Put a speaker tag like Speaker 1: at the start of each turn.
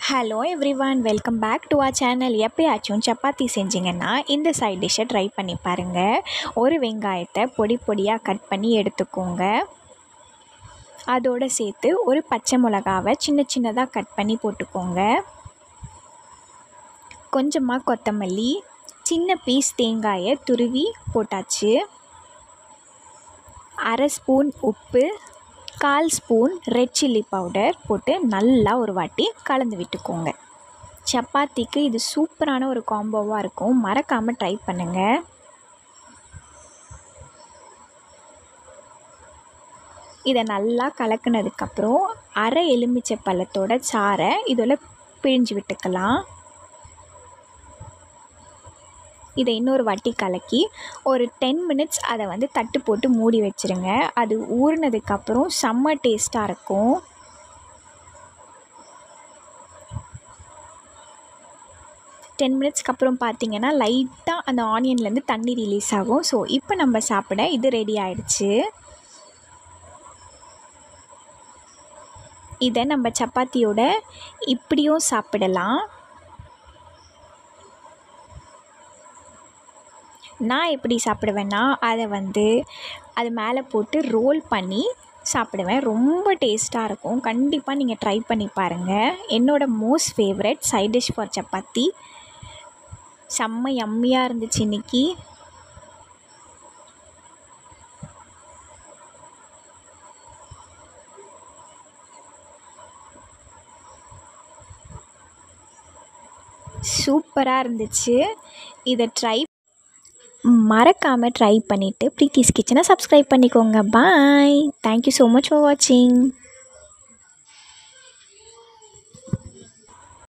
Speaker 1: Hello everyone, welcome back to our channel. எப்போயாச்சும் சப்பாத்தி செஞ்சிங்கன்னா இந்த சைட் டிஷ்ஷை ட்ரை பண்ணி பாருங்கள். ஒரு வெங்காயத்தை பொடி பொடியாக கட் பண்ணி எடுத்துக்கோங்க. அதோடு சேர்த்து ஒரு பச்சை மிளகாவை சின்ன சின்னதாக கட் பண்ணி போட்டுக்கோங்க. கொஞ்சமாக கொத்தமல்லி, சின்ன பீஸ் தேங்காயை துருவி போட்டாச்சு. அரை ஸ்பூன் உப்பு, 1/4 ஸ்பூன் ரெட் சில்லி பவுடர் போட்டு நல்லா ஒரு வாட்டி கலந்து விட்டுக்கோங்க. சப்பாத்திக்கு இது சூப்பரான ஒரு காம்போவாக இருக்கும். மறக்காமல் ட்ரை பண்ணுங்கள். இதை நல்லா கலக்குனதுக்கப்புறம் அரை எலுமிச்சை பழத்தோட சாறை இதில் பிழிஞ்சு விட்டுக்கலாம். இதை இன்னொரு வாட்டி கலக்கி ஒரு 10 மினிட்ஸ் அதை தட்டு போட்டு மூடி வச்சுருங்க. அது ஊறினதுக்கப்புறம் செம்ம டேஸ்ட்டாக இருக்கும். டென் மினிட்ஸ்க்கு அப்புறம் பார்த்திங்கன்னா லைட்டாக அந்த ஆனியன்லேருந்து தண்ணி ரிலீஸ் ஆகும். ஸோ இப்போ நம்ம சாப்பிட இது ரெடி ஆயிடுச்சு. இதை நம்ம சப்பாத்தியோட இப்படியும் சாப்பிடலாம். நான் எப்படி சாப்பிடுவேன்னா அதை அது மேலே போட்டு ரோல் பண்ணி சாப்பிடுவேன். ரொம்ப டேஸ்ட்டாக இருக்கும். கண்டிப்பாக நீங்கள் ட்ரை பண்ணி பாருங்கள். என்னோடய most favourite side dish for chapati. செம்ம யம்மியாக இருந்துச்சு இன்றைக்கி. சூப்பராக இருந்துச்சு. இதை மறக்காமல் ட்ரை பண்ணிவிட்டு ப்ரீத்திஸ் கிச்சனை சப்ஸ்கிரைப் பண்ணிக்கோங்க. பாய். தேங்க்யூ ஸோ மச் ஃபார் வாட்சிங்.